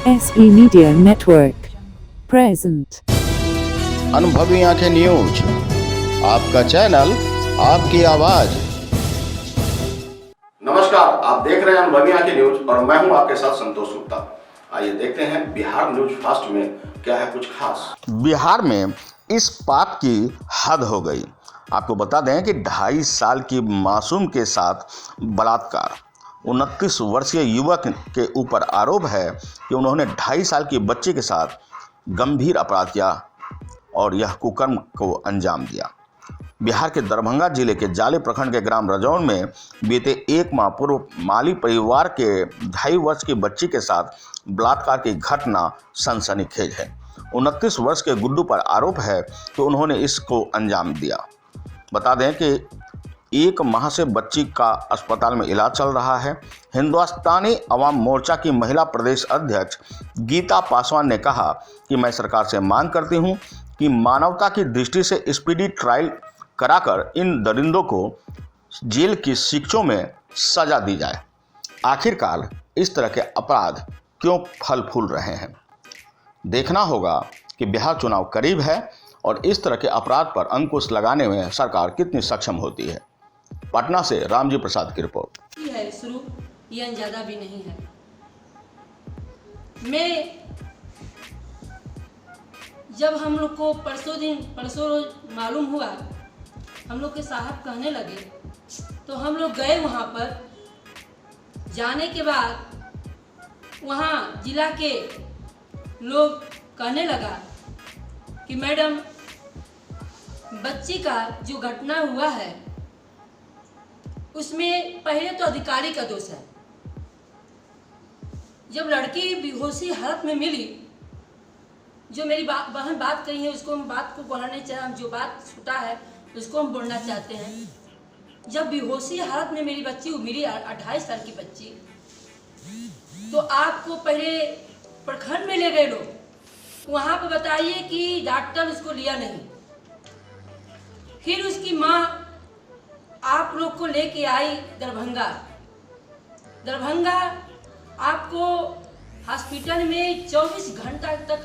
SE Media Network present अनुभवी आंखें news, आपका चैनल, आपकी आवाज। नमस्कार, आप देख रहे हैं अनुभवी आंखें न्यूज और मैं हूं आपके साथ संतोष गुप्ता। आइए देखते हैं बिहार न्यूज फास्ट में क्या है कुछ खास। बिहार में इस पाप की हद हो गई। आपको बता दें कि 2.5 साल की मासूम के साथ बलात्कार। 29 वर्षीय युवक के ऊपर आरोप है कि उन्होंने 2.5 साल की बच्ची के साथ गंभीर अपराध किया और यह कुकर्म को अंजाम दिया। बिहार के दरभंगा जिले के जाले प्रखंड के ग्राम रजौन में बीते 1 माह पूर्व माली परिवार के 2.5 वर्ष की बच्ची के साथ बलात्कार की घटना सनसनीखेज है। 29 वर्ष के गुड्डू पर आरोप है कि उन्होंने इसको अंजाम दिया। बता दें कि 1 माह से बच्ची का अस्पताल में इलाज चल रहा है। हिंदुस्तानी अवाम मोर्चा की महिला प्रदेश अध्यक्ष गीता पासवान ने कहा कि मैं सरकार से मांग करती हूं कि मानवता की दृष्टि से स्पीडी ट्रायल कराकर इन दरिंदों को जेल की शिक्षों में सजा दी जाए। आखिरकार इस तरह के अपराध क्यों फल फूल रहे हैं? देखना होगा कि बिहार चुनाव करीब है और इस तरह के अपराध पर अंकुश लगाने में सरकार कितनी सक्षम होती है। पटना से रामजी प्रसाद की रिपोर्ट। है शुरू ये अंजादा भी नहीं है। मैं जब हम लोग को परसों रोज मालूम हुआ, हम लोग के साहब कहने लगे तो हम लोग गए वहाँ पर। जाने के बाद वहाँ जिला के लोग कहने लगा कि मैडम बच्ची का जो घटना हुआ है उसमें पहले तो अधिकारी का दोष है। जब लड़की बेहोशी हालत में मिली, जो मेरी बहन बात कही है उसको हम बात को बढ़ाने चाहे, हम जो बात छूटा है उसको हम बोलना चाहते हैं। जब बेहोशी हालत में मेरी बच्ची मिली, 28 साल की बच्ची, तो आपको पहले प्रखंड में ले गए लोग, वहाँ पर बताइए कि डॉक्टर उसको लिया नहीं। फिर उसकी माँ आप लोग को लेके आई दरभंगा आपको हॉस्पिटल में 24 घंटा तक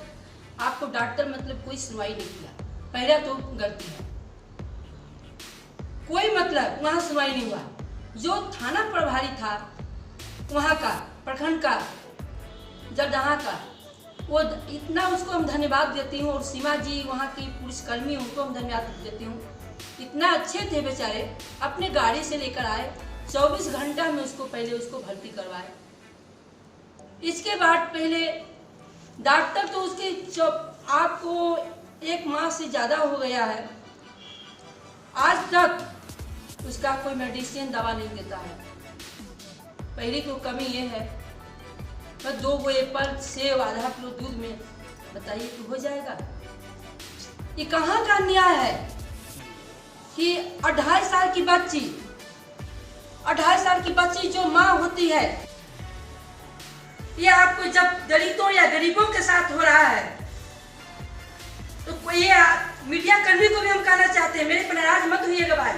आपको डॉक्टर मतलब कोई सुनवाई नहीं किया। पहला तो गलती है, कोई मतलब वहाँ सुनवाई नहीं हुआ। जो थाना प्रभारी था वहाँ का, प्रखंड का, जरदहा का, वो इतना उसको हम धन्यवाद देती हूँ। और सीमा जी वहाँ की पुलिसकर्मी, उनको हम धन्यवाद देती हूँ। इतना अच्छे थे बेचारे, अपने गाड़ी से लेकर आए, 24 घंटा में उसको पहले उसको भर्ती करवाए। इसके बाद पहले डॉक्टर तो उसके आपको 1 माह से ज़्यादा हो गया है, आज तक उसका कोई मेडिसिन दवा नहीं देता है। पहली तो कमी ये है, बस 2 गो एप्पल, सेब, आधा किलो दूध में बताइए कि हो जाएगा। ये कहाँ का न्याय है कि 2.5 साल की बच्ची, 2.5 साल की बच्ची जो माँ होती है, ये आपको जब दलितों या गरीबों के साथ हो रहा है तो कोई ये मीडिया कर्मी को भी हम कहना चाहते हैं, मेरे पर नाराज मत होइएगा भाई।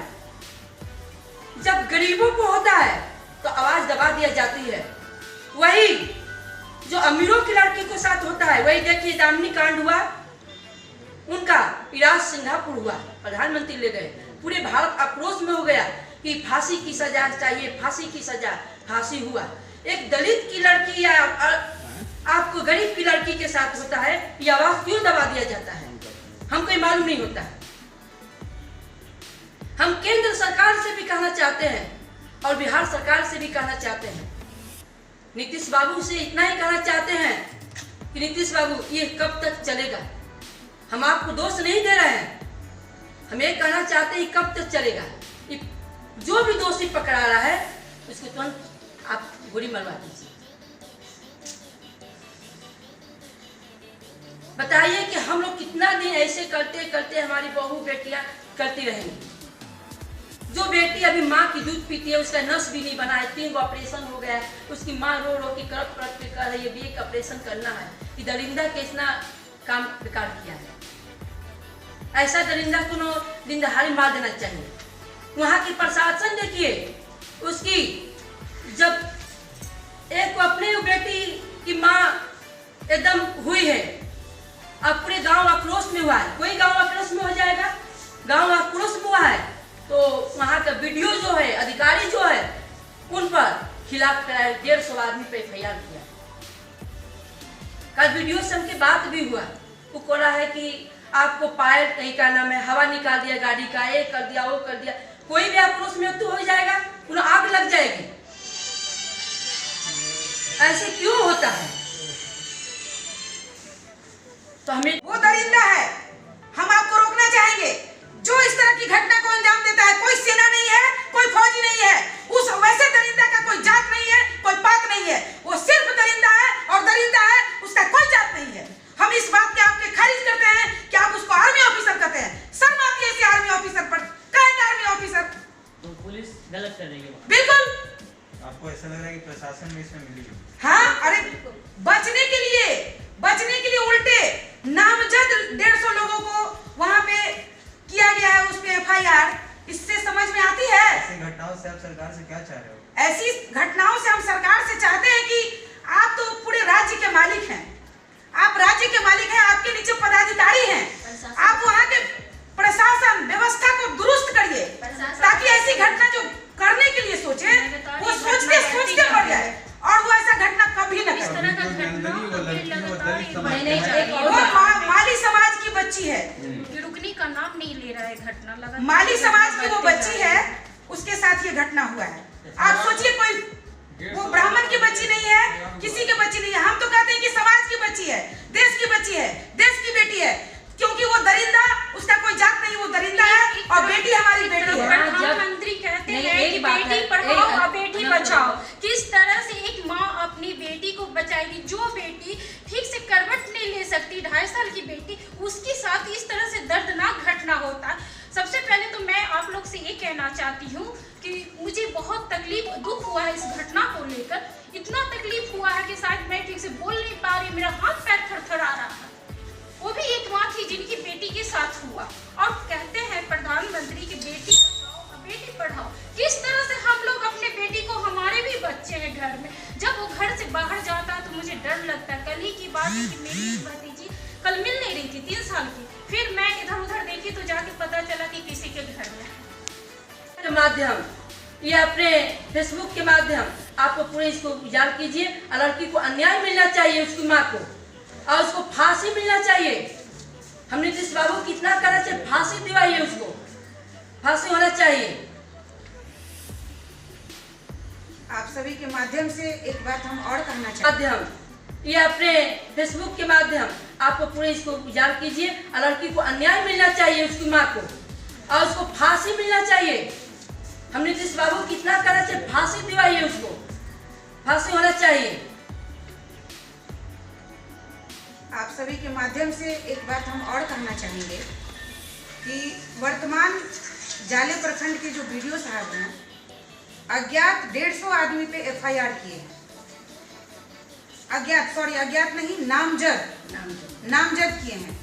जब गरीबों को होता है तो आवाज दबा दिया जाती है। वही जो अमीरों की लड़की को साथ होता है, वही देखिए दामिनी कांड हुआ, उनका इलाज सिंगापुर हुआ, प्रधानमंत्री ले गए, पूरे भारत आक्रोश में हो गया कि फांसी की सजा चाहिए, फांसी की सजा। फांसी हुआ। एक दलित की लड़की या आपको गरीब की लड़की के साथ होता है, ये आवाज क्यों दबा दिया जाता है? हमको ये मालूम नहीं होता है। हम केंद्र सरकार से भी कहना चाहते हैं और बिहार सरकार से भी कहना चाहते हैं, नीतीश बाबू से इतना ही कहना चाहते हैं कि नीतीश बाबू ये कब तक चलेगा? हम आपको दोष नहीं दे रहे हैं, हम ये कहना चाहते हैं कब तक चलेगा? जो भी दोषी पकड़ा रहा है उसको तुरंत आप गोली मरवा दीजिए। बताइए कि हम लोग कितना दिन ऐसे करते करते हमारी बहू बेटियां करती रहेंगी। जो बेटी अभी माँ की दूध पीती है, उसका नस भी नहीं बना है, 3 गो ऑपरेशन हो गया है, उसकी माँ रो रो के करप करप के कर रही है, भी एक ऑपरेशन करना है। कि दरिंदा के इतना काम बेकार किया है। ऐसा दरिंदा को दिन दहाड़ी मार देना चाहिए। वहाँ की प्रशासन देखिए, उसकी जब एक अपनी बेटी की माँ एकदम हुई है। अब पूरे गांव आक्रोश में हुआ है। कोई गांव आक्रोश में हो जाएगा? गांव आक्रोश में हुआ है तो वहां का वीडियो जो है, अधिकारी जो है, उन पर खिलाफ 150 आदमी पे FIR किया। कल वीडियो से हमके बात भी हुआ। वो कह रहा है कि आपको पायल नहीं, क्या नाम है, हवा निकाल दिया गाड़ी का, ये कर दिया, वो कर दिया। कोई भी आक्रोश में तो हो जाएगा, उन्हें आग लग जाएगी। ऐसे क्यों होता है? तो हमें वो दरिंदा है, हम आपको रोकना चाहेंगे। जो इस तरह की घटना को अंजाम देता है, कोई सेना नहीं है, कोई फौजी नहीं है, उस वैसे दरिंदा का कोई जात नहीं है, कोई पात नहीं है। वो सिर्फ दरिंदा है और दरिंदा है, उसका कोई जात नहीं है। हम इस बात के आपके खारिज करते हैं कि आप उसको आर्मी ऑफिसर कहते हैं। शर्म आती है ऐसे आर्मी ऑफिसर पर। कहें आर्मी ऑफिसर? तो पुलिस गलत कर रही है। बिल्कुल। आपको ऐसा लग रहा है कि प्रशासन में इसमें मिली है? हाँ, अरे बचने के लिए उल्टे नामजद 150 लोगों को वहां पे किया गया है, उस पे FIR। इससे समझ में आती है? ऐसी घटनाओं से आप सरकार से क्या चाह रहे हो? ऐसी घटनाओं से हम सरकार से चाहते हैं कि आप तो पूरे राज्य के मालिक हैं, आप राज्य के मालिक हैं, आपके नीचे पदाधिकारी हैं, आप वहाँ के प्रशासन व्यवस्था को दुरुस्त करिए ताकि ऐसी घटना जो करने के लिए सोचे वो सोचते सोचते पड़ जाए और वो ऐसा घटना कभी न करे। वो माली समाज की बच्ची है, रुकने का नाम नहीं ले रहा है। घटना लगा माली समाज की वो बच्ची है, उसके साथ ये घटना हुआ है। आप सोचिए, कोई वो ब्राह्मण की बच्ची नहीं है, किसी की बच्ची नहीं है। हम तो कहते हैं कि समाज की बच्ची है, देश की बच्ची है, देश की बेटी है, क्योंकि वो दरिंदा, उसका कोई जात नहीं, वो दरिंदा है और बेटी हमारी बेटी है। प्रधानमंत्री कहते हैं कि बेटी पढ़ाओ और बेटी बचाओ। किस तरह से एक माँ अपनी बेटी को बचाएगी? जो बेटी ठीक से करवट नहीं ले सकती, 2.5 साल की बेटी, उसके साथ इस तरह से दर्दनाक घटना होता है। सबसे पहले तो मैं आप लोग से ये कहना चाहती हूँ कि मुझे बहुत तकलीफ, दुख हुआ है इस घटना को लेकर। इतना तकलीफ हुआ है कि शायद मैं ठीक से बोल नहीं पा रही, मेरा हाथ पैर थरथरा रहा था। वो भी एक माँ थी जिनकी बेटी के साथ हुआ। और कहते हैं प्रधानमंत्री की बेटी बचाओ और बेटी पढ़ाओ। किस तरह से हम लोग अपने बेटी को, हमारे भी बच्चे हैं घर में, जब वो घर से बाहर जाता है तो मुझे डर लगता है। कल ही की बात है कि मेरी भतीजी कल मिल नहीं रही थी, 3 साल की। फिर मैं इधर उधर देखी तो जाके पता चला कि किसी के घर में के माध्यम या अपने फेसबुक के माध्यम आपको पूरे इसको उजागर कीजिए। और लड़की को अन्याय मिलना चाहिए, उसकी माँ को, और उसको फांसी मिलना चाहिए। हमने जिस बाबू कितना करना चाहिए, फांसी दिवाइए, उसको फांसी होना चाहिए। आप सभी के माध्यम से एक बात हम और कहना चाहते हैं। माध्यम ये अपने फेसबुक के माध्यम आपको पूरे इसको उजागर कीजिए। और लड़की को अन्याय मिलना चाहिए, उसकी माँ को, और उसको फांसी मिलना चाहिए। हमने जिस बाबू कितना करना चाहिए, फांसी दिवाइए, उसको फांसी होना चाहिए। आप सभी के माध्यम से एक बात हम और कहना चाहेंगे कि वर्तमान जाले प्रखंड के जो वीडियो साहब हैं, अज्ञात 150 आदमी पे FIR किए हैं। अज्ञात नहीं, नामजद किए हैं।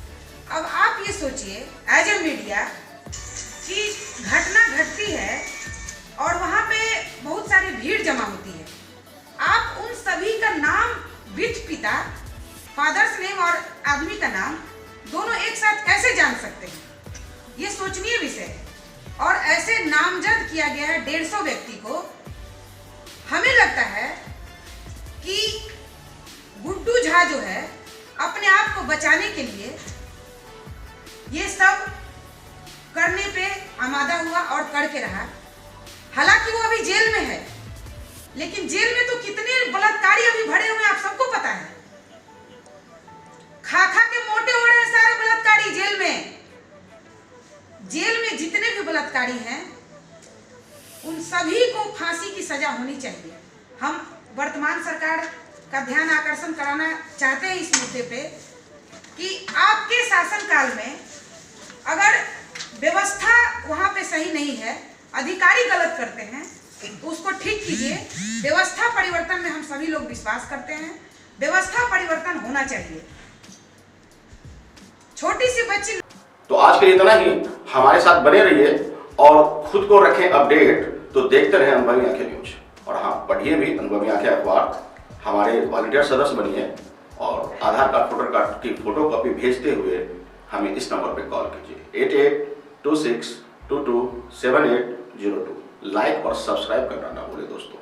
अब आप ये सोचिए एज ए मीडिया कि घटना घटती है और वहाँ पे बहुत सारी भीड़ जमा होती है। आप उन सभी का नाम विथ पिता, फादर्स नेम और आदमी का नाम दोनों एक साथ कैसे जान सकते हैं? ये सोचनीय विषय है। और ऐसे नामजद किया गया है 150 व्यक्ति को। हमें लगता है कि गुड्डू झा जो है अपने आप को बचाने के लिए ये सब करने पे आमादा हुआ और करके रहा। हालांकि वो अभी जेल में है, लेकिन जेल में तो कितने बलात्कारी अभी भरे हुए हैं, आप सबको पता है। खा के मोटे हो रहे हैं सारे बलात्कारी जेल में। जेल में जितने भी बलात्कारी हैं उन सभी को फांसी की सजा होनी चाहिए। हम वर्तमान सरकार का ध्यान आकर्षण कराना चाहते हैं इस मुद्दे पे कि आपके शासनकाल में अगर व्यवस्था वहाँ पे सही नहीं है, अधिकारी गलत करते हैं, तो उसको ठीक कीजिए। व्यवस्था परिवर्तन में हम सभी लोग विश्वास करते हैं। व्यवस्था परिवर्तन होना चाहिए। छोटी सी बच्ची। तो आज के लिए इतना ही। हमारे साथ बने रहिए और खुद को रखें अपडेट। तो देखते रहें अनुभवी आंखें न्यूज। और हाँ, पढ़िए भी अनुभवी आंखें अखबार। हमारे वॉलंटियर सदस्य बनिए और आधार कार्ड वोटर कार्ड की फोटोकॉपी भेजते हुए हमें इस नंबर पर कॉल कीजिए 8826227802। लाइक और सब्सक्राइब करना ना भूलें दोस्तों।